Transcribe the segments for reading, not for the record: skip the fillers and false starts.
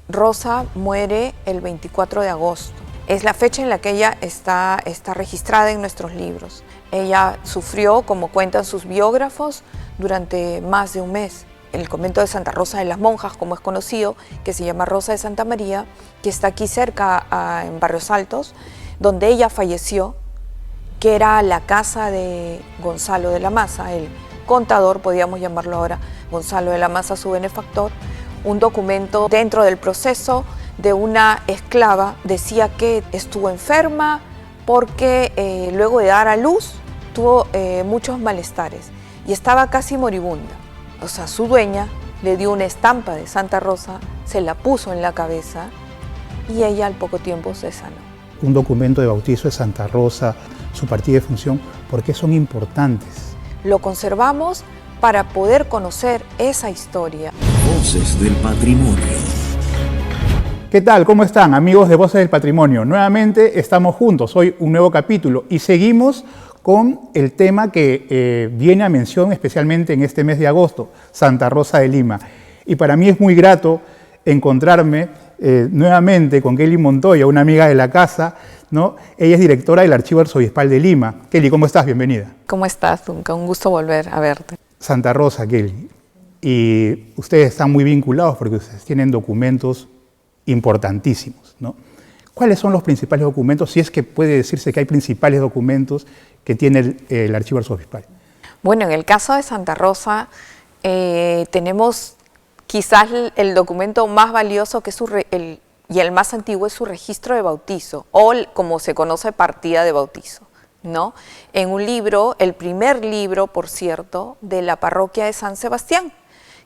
Rosa muere el 24 de agosto. Es la fecha en la que ella está registrada en nuestros libros. Ella sufrió, como cuentan sus biógrafos, durante más de un mes. El convento de Santa Rosa de las Monjas, como es conocido, que se llama Rosa de Santa María, que está aquí cerca, en Barrios Altos, donde ella falleció, que era la casa de Gonzalo de la Maza, el contador, podríamos llamarlo ahora, Gonzalo de la Maza, su benefactor. Un documento dentro del proceso de una esclava decía que estuvo enferma porque luego de dar a luz tuvo muchos malestares y estaba casi moribunda. O sea, su dueña le dio una estampa de Santa Rosa, se la puso en la cabeza y ella al poco tiempo se sanó. Un documento de bautizo de Santa Rosa, su partida de función, ¿por qué son importantes? Lo conservamos para poder conocer esa historia. Voces del Patrimonio. ¿Qué tal? ¿Cómo están, amigos de Voces del Patrimonio? Nuevamente estamos juntos, hoy un nuevo capítulo y seguimos con el tema que viene a mención especialmente en este mes de agosto, Santa Rosa de Lima. Y para mí es muy grato encontrarme nuevamente con Kelly Montoya, una amiga de la casa, ¿no? Ella es directora del Archivo Arzobispal de Lima. Kelly, ¿cómo estás? Bienvenida. ¿Cómo estás, Dunca? Un gusto volver a verte. Santa Rosa, Kelly. Y ustedes están muy vinculados porque ustedes tienen documentos importantísimos, ¿no? ¿Cuáles son los principales documentos? Si es que puede decirse que hay principales documentos que tiene el Archivo Arzobispal. Bueno, en el caso de Santa Rosa tenemos quizás el documento más valioso que es y el más antiguo es su registro de bautizo, o como se conoce, partida de bautizo, ¿no? En un libro, el primer libro, por cierto, de la parroquia de San Sebastián,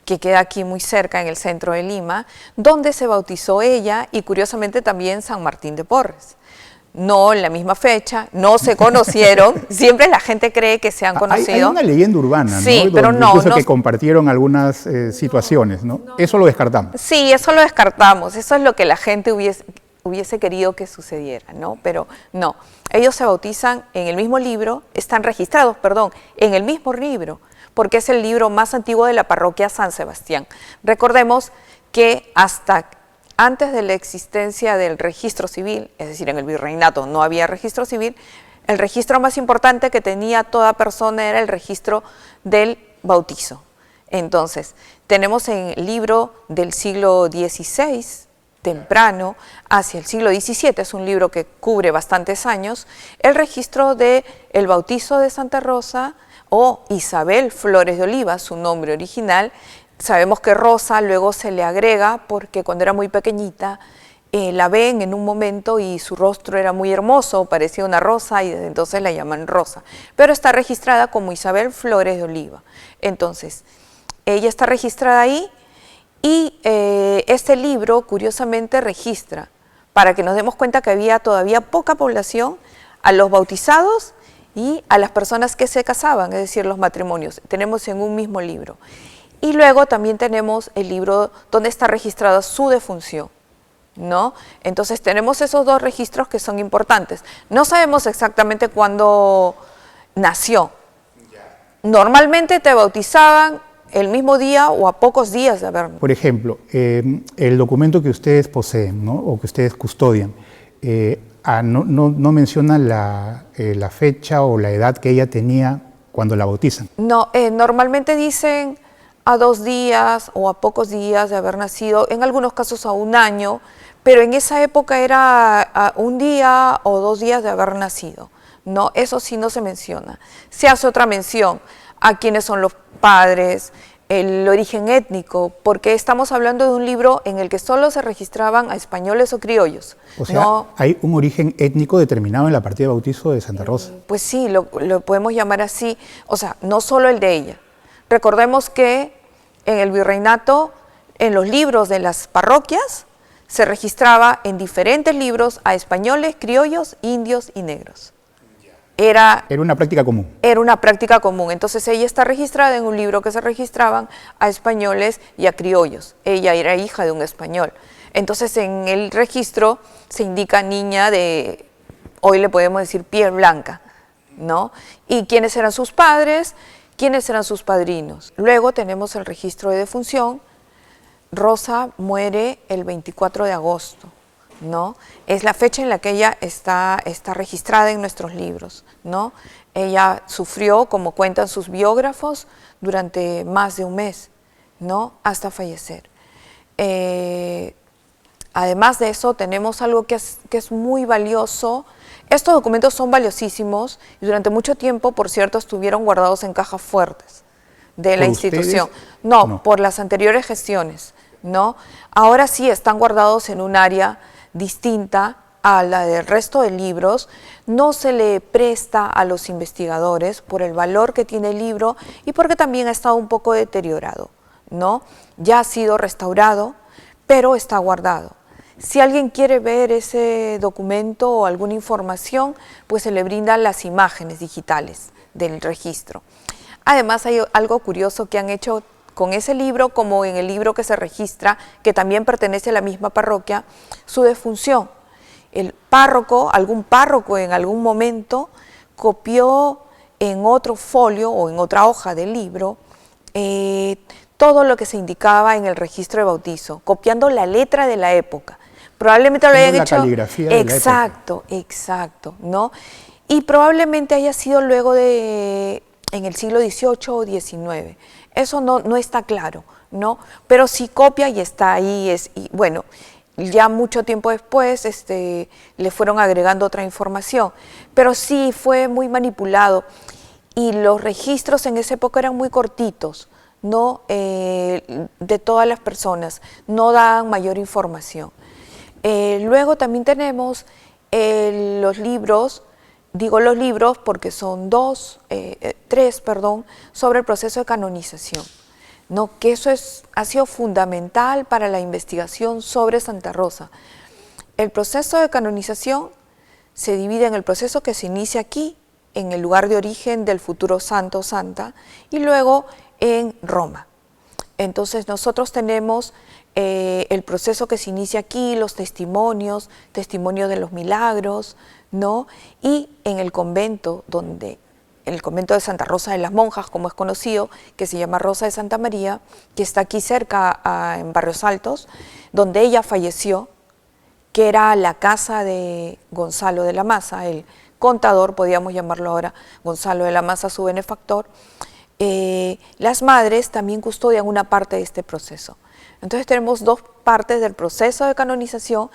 que queda aquí muy cerca en el centro de Lima, donde se bautizó ella y curiosamente también San Martín de Porres. No en la misma fecha, no se conocieron, siempre la gente cree que se han conocido. Hay una leyenda urbana, sí, ¿no? Pero incluso que compartieron algunas situaciones, ¿no? Eso lo descartamos. Sí, eso lo descartamos, eso es lo que la gente hubiese querido que sucediera, ¿no? Pero no, ellos se bautizan en el mismo libro, están registrados, perdón, en el mismo libro, porque es el libro más antiguo de la parroquia San Sebastián. Recordemos que hasta antes de la existencia del registro civil, es decir, en el virreinato no había registro civil, el registro más importante que tenía toda persona era el registro del bautizo. Entonces, tenemos en el libro del siglo XVI, temprano, hacia el siglo XVII, es un libro que cubre bastantes años, el registro del bautizo de Santa Rosa o Isabel Flores de Oliva, su nombre original. Sabemos que Rosa luego se le agrega porque cuando era muy pequeñita la ven en un momento y su rostro era muy hermoso, parecía una rosa y desde entonces la llaman Rosa. Pero está registrada como Isabel Flores de Oliva. Entonces, ella está registrada ahí y este libro curiosamente registra, para que nos demos cuenta que había todavía poca población, a los bautizados y a las personas que se casaban, es decir, los matrimonios. Tenemos en un mismo libro. Y luego también tenemos el libro donde está registrada su defunción, ¿no? Entonces tenemos esos dos registros que son importantes. No sabemos exactamente cuándo nació. Normalmente te bautizaban el mismo día o a pocos días de haber. Por ejemplo, el documento que ustedes poseen, ¿no? O que ustedes custodian, no menciona la fecha o la edad que ella tenía cuando la bautizan. No, normalmente dicen a 2 días o a pocos días de haber nacido, en algunos casos a 1 año, pero en esa época era a 1 día o 2 días de haber nacido. No, eso sí no se menciona. Se hace otra mención a quiénes son los padres, el origen étnico, porque estamos hablando de un libro en el que solo se registraban a españoles o criollos. O sea, no, hay un origen étnico determinado en la partida de bautizo de Santa Rosa. Pues sí, lo podemos llamar así, o sea, no solo el de ella. Recordemos que en el virreinato, en los libros de las parroquias, se registraba en diferentes libros a españoles, criollos, indios y negros. Era una práctica común. Era una práctica común. Entonces ella está registrada en un libro que se registraban a españoles y a criollos. Ella era hija de un español. Entonces en el registro se indica niña de, hoy le podemos decir piel blanca, ¿no? Y quiénes eran sus padres, quiénes eran sus padrinos. Luego tenemos el registro de defunción, Rosa muere el 24 de agosto, ¿no? Es la fecha en la que ella está registrada en nuestros libros, ¿no? Ella sufrió, como cuentan sus biógrafos, durante más de un mes, ¿no? Hasta fallecer. Además de eso, tenemos algo que es muy valioso. Estos documentos son valiosísimos y durante mucho tiempo, por cierto, estuvieron guardados en cajas fuertes de la institución. No, por las anteriores gestiones, ¿no? Ahora sí están guardados en un área distinta a la del resto de libros. No se le presta a los investigadores por el valor que tiene el libro y porque también ha estado un poco deteriorado, ¿no? Ya ha sido restaurado, pero está guardado. Si alguien quiere ver ese documento o alguna información, pues se le brindan las imágenes digitales del registro. Además, hay algo curioso que han hecho con ese libro, como en el libro que se registra, que también pertenece a la misma parroquia, su defunción. El párroco, algún párroco en algún momento, copió en otro folio o en otra hoja del libro todo lo que se indicaba en el registro de bautizo, copiando la letra de la época. Probablemente lo hayan hecho. La caligrafía de la época. Exacto, ¿no? Y probablemente haya sido luego en el siglo XVIII o XIX. Eso no está claro, ¿no? Pero sí copia y está ahí. Y bueno, ya mucho tiempo después le fueron agregando otra información. Pero sí fue muy manipulado. Y los registros en esa época eran muy cortitos, ¿no? De todas las personas, no daban mayor información. Luego también tenemos los libros, digo los libros porque son tres, sobre el proceso de canonización, ¿no? Que eso ha sido fundamental para la investigación sobre Santa Rosa. El proceso de canonización se divide en el proceso que se inicia aquí, en el lugar de origen del futuro santo o santa, y luego en Roma. Entonces nosotros tenemos el proceso que se inicia aquí, los testimonios de los milagros, ¿no? Y en el convento, el convento de Santa Rosa de las Monjas, como es conocido, que se llama Rosa de Santa María, que está aquí cerca en Barrios Altos, donde ella falleció, que era la casa de Gonzalo de la Maza, el contador, podríamos llamarlo ahora, Gonzalo de la Maza, su benefactor. Las madres también custodian una parte de este proceso. Entonces tenemos dos partes del proceso de canonización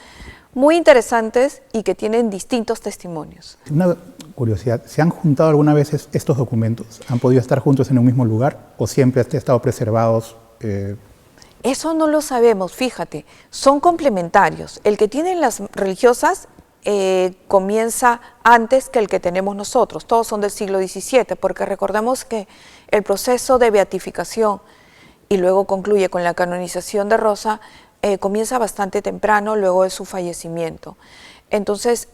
muy interesantes y que tienen distintos testimonios. Una curiosidad, ¿se han juntado alguna vez estos documentos? ¿Han podido estar juntos en un mismo lugar o siempre han estado preservados? Eso no lo sabemos, fíjate, son complementarios. El que tienen las religiosas comienza antes que el que tenemos nosotros, todos son del siglo XVII, porque recordemos que el proceso de beatificación y luego concluye con la canonización de Rosa, comienza bastante temprano luego de su fallecimiento. Entonces,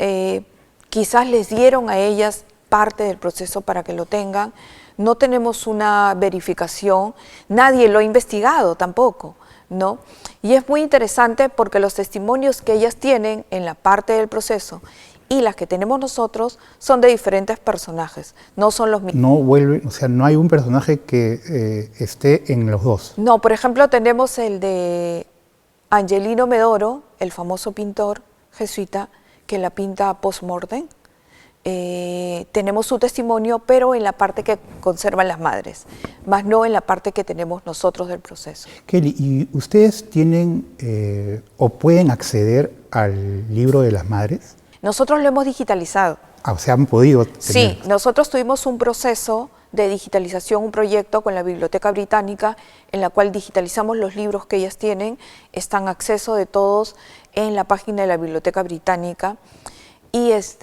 quizás les dieron a ellas parte del proceso para que lo tengan. No tenemos una verificación, nadie lo ha investigado tampoco, ¿no? Y es muy interesante porque los testimonios que ellas tienen en la parte del proceso y las que tenemos nosotros son de diferentes personajes, no son los mismos. No vuelve, o sea, no hay un personaje que esté en los dos. No, por ejemplo, tenemos el de Angelino Medoro, el famoso pintor jesuita que la pinta post-mortem. Tenemos su testimonio, pero en la parte que conservan las madres, más no en la parte que tenemos nosotros del proceso. Kelly, ¿y ustedes tienen o pueden acceder al libro de las madres? Nosotros lo hemos digitalizado. O sea, han podido tener. Sí, nosotros tuvimos un proceso de digitalización, un proyecto con la Biblioteca Británica en la cual digitalizamos los libros que ellas tienen, están a acceso de todos en la página de la Biblioteca Británica. Y es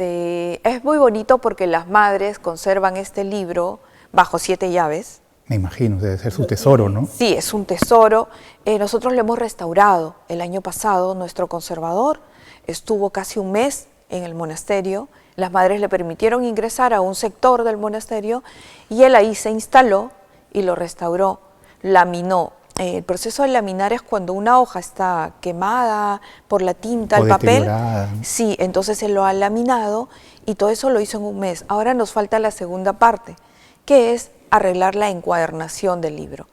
muy bonito porque las madres conservan este libro bajo 7 llaves. Me imagino, debe ser su tesoro, ¿no? Sí, es un tesoro. Nosotros lo hemos restaurado el año pasado. Nuestro conservador estuvo casi un mes en el monasterio. Las madres le permitieron ingresar a un sector del monasterio y él ahí se instaló y lo restauró, laminó. El proceso de laminar es cuando una hoja está quemada por la tinta, el papel. Sí, entonces él lo ha laminado y todo eso lo hizo en un mes. Ahora nos falta la segunda parte, que es arreglar la encuadernación del libro.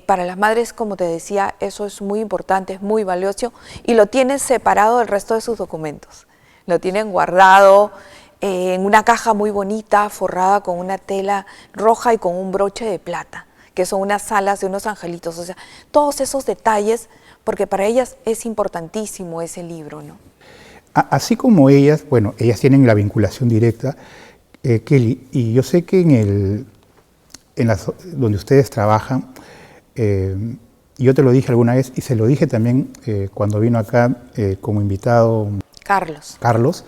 Para las madres, como te decía, eso es muy importante, es muy valioso y lo tienen separado del resto de sus documentos. Lo tienen guardado en una caja muy bonita, forrada con una tela roja y con un broche de plata, que son unas alas de unos angelitos. O sea, todos esos detalles, porque para ellas es importantísimo ese libro, ¿no? Así como ellas, bueno, ellas tienen la vinculación directa, Kelly, y yo sé que donde ustedes trabajan, yo te lo dije alguna vez y se lo dije también cuando vino acá como invitado Carlos,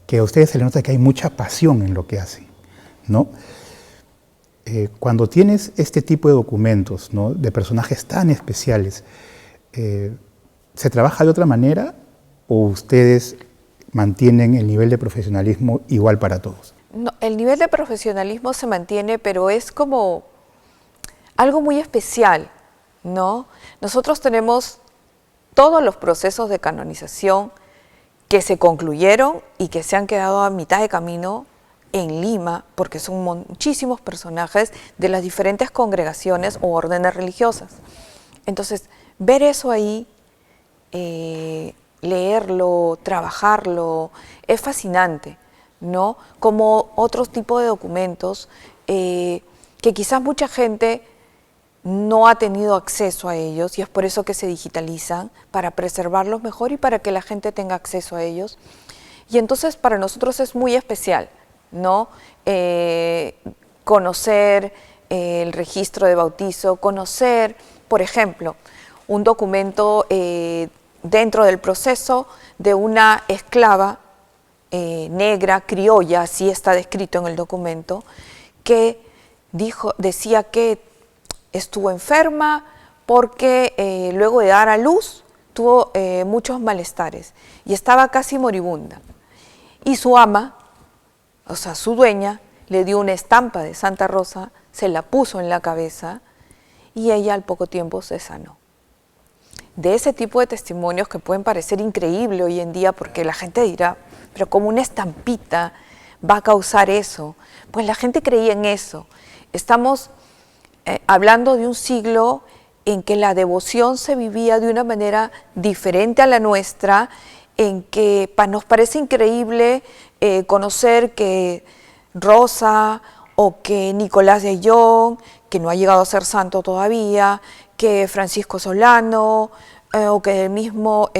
que a ustedes se les nota que hay mucha pasión en lo que hacen, ¿no? Cuando tienes este tipo de documentos, ¿no?, de personajes tan especiales, ¿se trabaja de otra manera o ustedes mantienen el nivel de profesionalismo igual para todos? No, el nivel de profesionalismo se mantiene, pero es como algo muy especial, ¿no? Nosotros tenemos todos los procesos de canonización que se concluyeron y que se han quedado a mitad de camino en Lima, porque son muchísimos personajes de las diferentes congregaciones o órdenes religiosas. Entonces, ver eso ahí, leerlo, trabajarlo, es fascinante, ¿no? Como otros tipos de documentos que quizás mucha gente no ha tenido acceso a ellos y es por eso que se digitalizan, para preservarlos mejor y para que la gente tenga acceso a ellos. Y entonces para nosotros es muy especial, ¿no? Conocer el registro de bautizo, conocer, por ejemplo, un documento dentro del proceso de una esclava negra, criolla, así está descrito en el documento, que decía que estuvo enferma porque luego de dar a luz tuvo muchos malestares y estaba casi moribunda. Y su ama, o sea, su dueña, le dio una estampa de Santa Rosa, se la puso en la cabeza y ella al poco tiempo se sanó. De ese tipo de testimonios que pueden parecer increíbles hoy en día, porque la gente dirá, pero como una estampita va a causar eso. Pues la gente creía en eso. Estamos hablando de un siglo en que la devoción se vivía de una manera diferente a la nuestra, en que nos parece increíble conocer que Rosa o que Nicolás de Ayllón, que no ha llegado a ser santo todavía, que Francisco Solano o que el mismo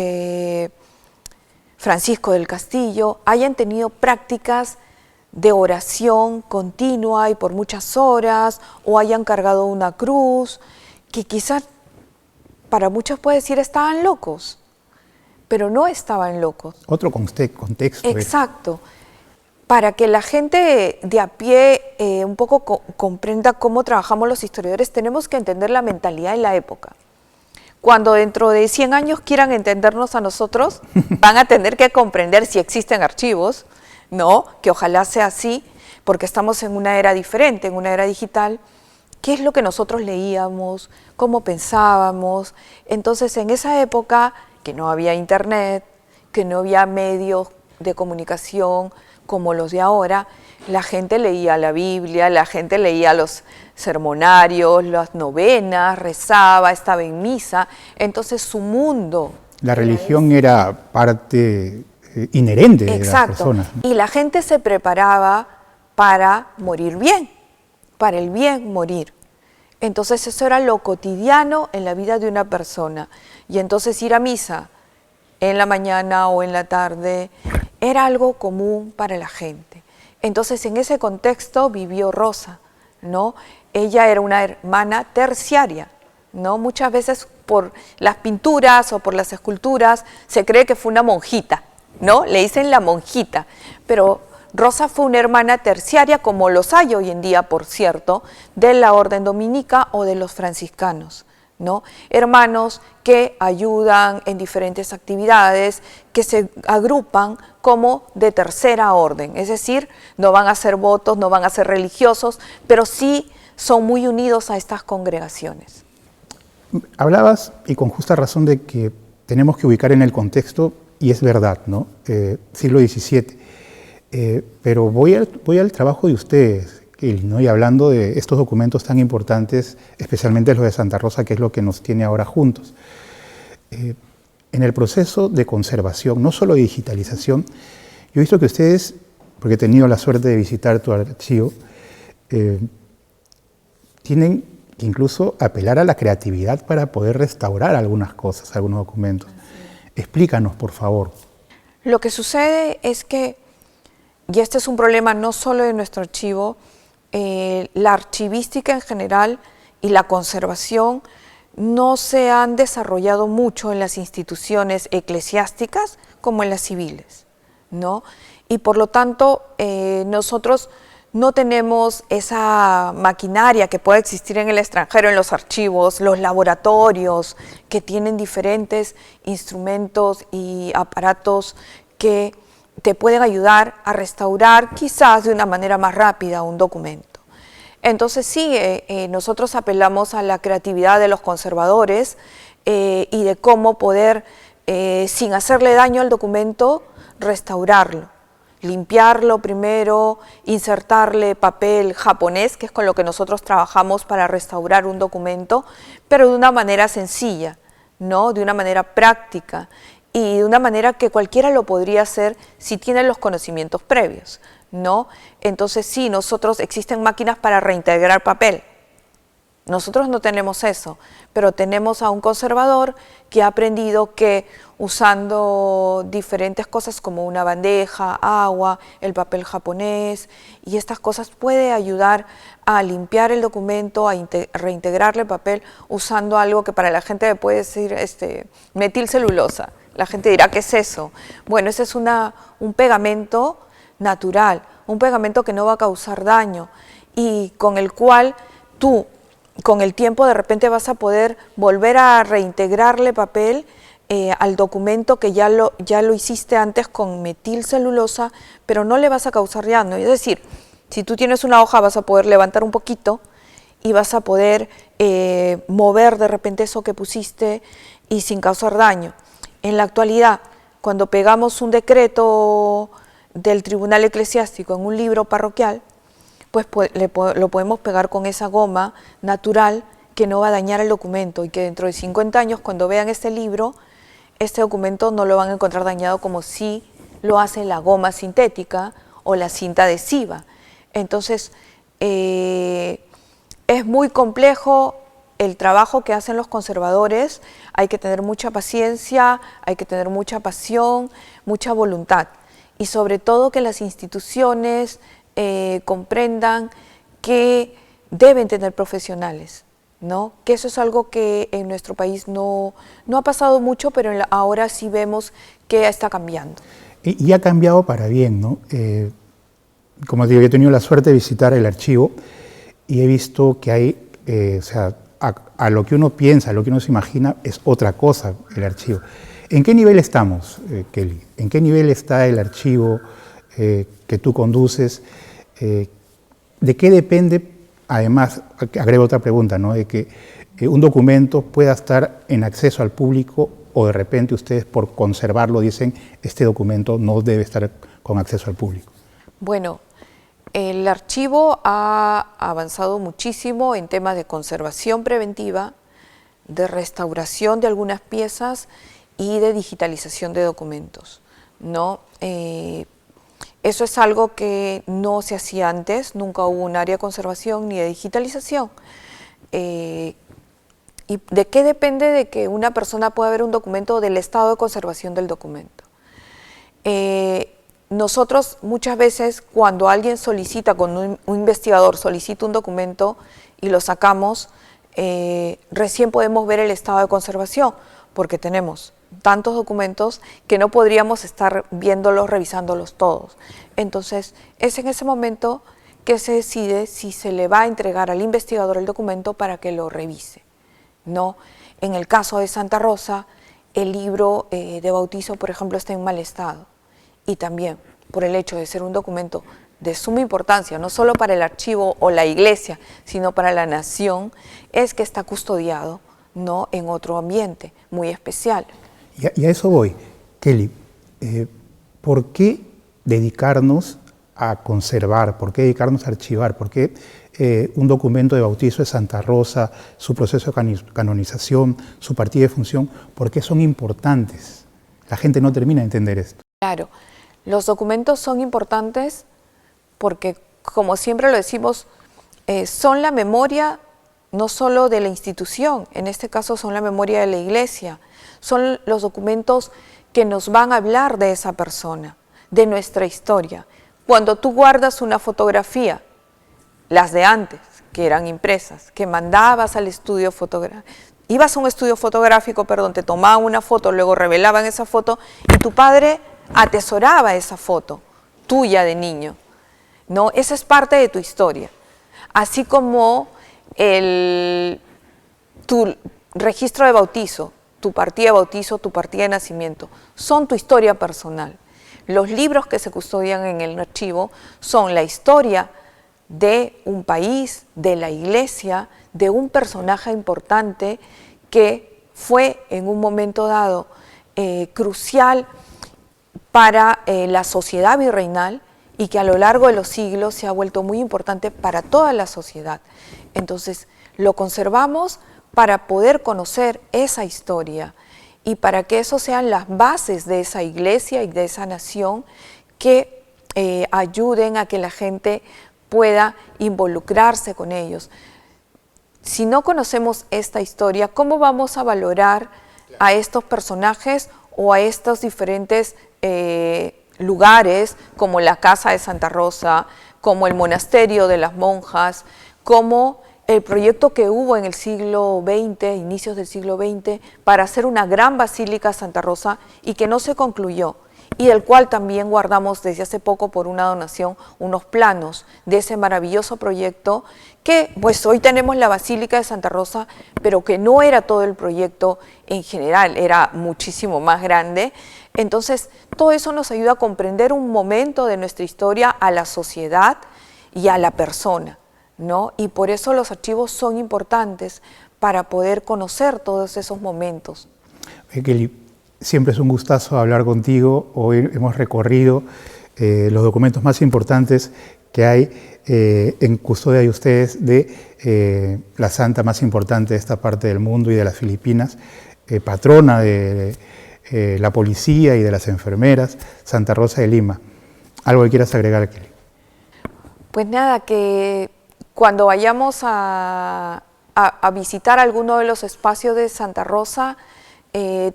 Francisco del Castillo hayan tenido prácticas de oración continua y por muchas horas, o hayan cargado una cruz, que quizás para muchos puede decir estaban locos, pero no estaban locos. Otro contexto. Exacto. Para que la gente de a pie un poco comprenda cómo trabajamos los historiadores, tenemos que entender la mentalidad de la época. Cuando dentro de 100 años quieran entendernos a nosotros, van a tener que comprender si existen archivos, ¿no? Que ojalá sea así, porque estamos en una era diferente, en una era digital. ¿Qué es lo que nosotros leíamos? ¿Cómo pensábamos? Entonces, en esa época, que no había internet, que no había medios de comunicación como los de ahora, la gente leía la Biblia, la gente leía los sermonarios, las novenas, rezaba, estaba en misa. Entonces, su mundo... La religión era parte inherente de las personas. Y la gente se preparaba para morir bien, para el bien morir. Entonces eso era lo cotidiano en la vida de una persona. Y entonces ir a misa en la mañana o en la tarde era algo común para la gente. Entonces en ese contexto vivió Rosa, ¿no? Ella era una hermana terciaria, ¿no? Muchas veces por las pinturas o por las esculturas se cree que fue una monjita, ¿no? Le dicen la monjita, pero Rosa fue una hermana terciaria, como los hay hoy en día, por cierto, de la orden dominica o de los franciscanos, ¿no? Hermanos que ayudan en diferentes actividades, que se agrupan como de tercera orden, es decir, no van a hacer votos, no van a ser religiosos, pero sí son muy unidos a estas congregaciones. Hablabas, y con justa razón, de que tenemos que ubicar en el contexto. Y es verdad, ¿no? Siglo XVII. Pero voy al trabajo de ustedes, Kelly, ¿no? Y hablando de estos documentos tan importantes, especialmente los de Santa Rosa, que es lo que nos tiene ahora juntos. En el proceso de conservación, no solo de digitalización, yo he visto que ustedes, porque he tenido la suerte de visitar tu archivo, tienen que incluso apelar a la creatividad para poder restaurar algunas cosas, algunos documentos. Explícanos, por favor. Lo que sucede es que, y este es un problema no solo de nuestro archivo, la archivística en general y la conservación no se han desarrollado mucho en las instituciones eclesiásticas como en las civiles, ¿no? Y por lo tanto, nosotros no tenemos esa maquinaria que puede existir en el extranjero, en los archivos, los laboratorios que tienen diferentes instrumentos y aparatos que te pueden ayudar a restaurar quizás de una manera más rápida un documento. Entonces sí, nosotros apelamos a la creatividad de los conservadores y de cómo poder, sin hacerle daño al documento, restaurarlo. Limpiarlo primero, insertarle papel japonés, que es con lo que nosotros trabajamos para restaurar un documento, pero de una manera sencilla, ¿no? De una manera práctica y de una manera que cualquiera lo podría hacer si tiene los conocimientos previos, ¿no? Entonces sí, existen máquinas para reintegrar papel. Nosotros no tenemos eso, pero tenemos a un conservador que ha aprendido que usando diferentes cosas como una bandeja, agua, el papel japonés y estas cosas puede ayudar a limpiar el documento, a reintegrarle el papel usando algo que para la gente puede decir metilcelulosa. La gente dirá, ¿qué es eso? Bueno, ese es un pegamento natural, un pegamento que no va a causar daño y con el cual tú con el tiempo de repente vas a poder volver a reintegrarle papel al documento que ya lo hiciste antes con metilcelulosa, pero no le vas a causar daño. Es decir, si tú tienes una hoja vas a poder levantar un poquito y vas a poder mover de repente eso que pusiste y sin causar daño. En la actualidad, cuando pegamos un decreto del Tribunal Eclesiástico en un libro parroquial, pues lo podemos pegar con esa goma natural que no va a dañar el documento y que dentro de 50 años, cuando vean este libro, este documento no lo van a encontrar dañado como si lo hace la goma sintética o la cinta adhesiva. Entonces, es muy complejo el trabajo que hacen los conservadores, hay que tener mucha paciencia, hay que tener mucha pasión, mucha voluntad y sobre todo que las instituciones comprendan que deben tener profesionales, ¿no? Que eso es algo que en nuestro país no ha pasado mucho, pero ahora sí vemos que está cambiando. Y ha cambiado para bien, ¿no? Como digo, yo he tenido la suerte de visitar el archivo y he visto que hay, o sea, a lo que uno piensa, a lo que uno se imagina, es otra cosa el archivo. ¿En qué nivel estamos, Kelly? ¿En qué nivel está el archivo que tú conduces? ¿De qué depende, además, agrego otra pregunta, ¿no? De que un documento pueda estar en acceso al público o de repente ustedes por conservarlo dicen este documento no debe estar con acceso al público? Bueno, el archivo ha avanzado muchísimo en temas de conservación preventiva, de restauración de algunas piezas y de digitalización de documentos, ¿no? Eso es algo que no se hacía antes, nunca hubo un área de conservación ni de digitalización. ¿Y de qué depende de que una persona pueda ver un documento del estado de conservación del documento? Nosotros muchas veces cuando alguien solicita, cuando un investigador solicita un documento y lo sacamos, recién podemos ver el estado de conservación, porque tenemos tantos documentos que no podríamos estar viéndolos, revisándolos todos. Entonces, es en ese momento que se decide si se le va a entregar al investigador el documento para que lo revise, ¿no? En el caso de Santa Rosa, el libro de bautizo, por ejemplo, está en mal estado. Y también, por el hecho de ser un documento de suma importancia, no solo para el archivo o la iglesia, sino para la nación, es que está custodiado, ¿no?, en otro ambiente muy especial. Y a eso voy, Kelly. ¿Por qué dedicarnos a conservar? ¿Por qué dedicarnos a archivar? ¿Por qué un documento de bautizo de Santa Rosa, su proceso de canonización, su partida de función, por qué son importantes? La gente no termina de entender esto. Claro, los documentos son importantes porque, como siempre lo decimos, son la memoria no solo de la institución, en este caso son la memoria de la iglesia, son los documentos que nos van a hablar de esa persona, de nuestra historia. Cuando tú guardas una fotografía, las de antes, que eran impresas, que mandabas al estudio fotográfico, ibas a un estudio fotográfico, te tomaban una foto, luego revelaban esa foto y tu padre atesoraba esa foto tuya de niño, ¿no? Esa es parte de tu historia. Así como tu registro de bautizo, tu partida de bautizo, tu partida de nacimiento, son tu historia personal. Los libros que se custodian en el archivo son la historia de un país, de la iglesia, de un personaje importante que fue en un momento dado crucial para la sociedad virreinal y que a lo largo de los siglos se ha vuelto muy importante para toda la sociedad. Entonces, lo conservamos para poder conocer esa historia y para que eso sean las bases de esa iglesia y de esa nación que ayuden a que la gente pueda involucrarse con ellos. Si no conocemos esta historia, ¿cómo vamos a valorar a estos personajes o a estos diferentes lugares como la Casa de Santa Rosa, como el Monasterio de las Monjas, como el proyecto que hubo en el siglo XX, inicios del siglo XX, para hacer una gran basílica de Santa Rosa y que no se concluyó? Y del cual también guardamos desde hace poco por una donación unos planos de ese maravilloso proyecto que pues hoy tenemos la Basílica de Santa Rosa, pero que no era todo el proyecto en general, era muchísimo más grande. Entonces todo eso nos ayuda a comprender un momento de nuestra historia, a la sociedad y a la persona, ¿no? Y por eso los archivos son importantes para poder conocer todos esos momentos. Kelly, siempre es un gustazo hablar contigo. Hoy hemos recorrido los documentos más importantes que hay en custodia de ustedes de la santa más importante de esta parte del mundo y de las Filipinas, patrona de la policía y de las enfermeras, Santa Rosa de Lima. ¿Algo que quieras agregar, Kelly? Pues nada, que cuando vayamos a visitar alguno de los espacios de Santa Rosa,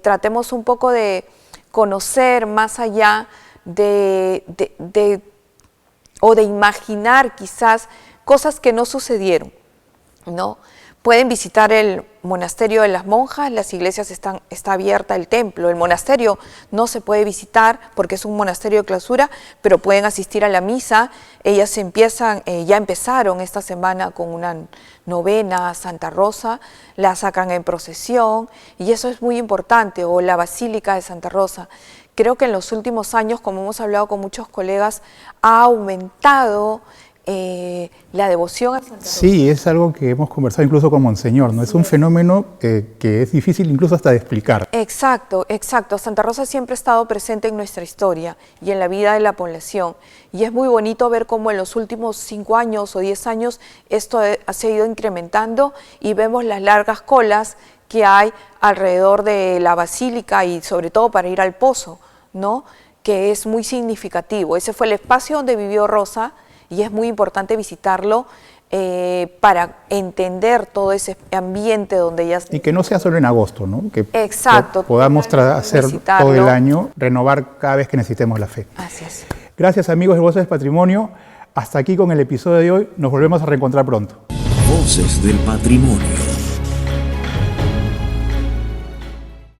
tratemos un poco de conocer más allá o de imaginar quizás cosas que no sucedieron, ¿no? Pueden visitar el Monasterio de las Monjas, las iglesias está abierta, el templo, el monasterio no se puede visitar porque es un monasterio de clausura, pero pueden asistir a la misa. Ellas ya empezaron esta semana con una novena a Santa Rosa, la sacan en procesión y eso es muy importante, o la Basílica de Santa Rosa. Creo que en los últimos años, como hemos hablado con muchos colegas, ha aumentado la devoción a Santa Rosa. Sí, es algo que hemos conversado incluso con Monseñor, ¿no? Es un fenómeno que es difícil incluso hasta de explicar. Exacto, exacto. Santa Rosa siempre ha estado presente en nuestra historia y en la vida de la población. Y es muy bonito ver cómo en los últimos 5 años o 10 años esto se ha ido incrementando y vemos las largas colas que hay alrededor de la basílica y sobre todo para ir al pozo, ¿no? Que es muy significativo. Ese fue el espacio donde vivió Rosa y es muy importante visitarlo para entender todo ese ambiente donde ella... Y que no sea solo en agosto, ¿no? Que exacto, podamos hacer todo el año, renovar cada vez que necesitemos la fe. Así es. Gracias, amigos de Voces del Patrimonio. Hasta aquí con el episodio de hoy. Nos volvemos a reencontrar pronto. Voces del Patrimonio.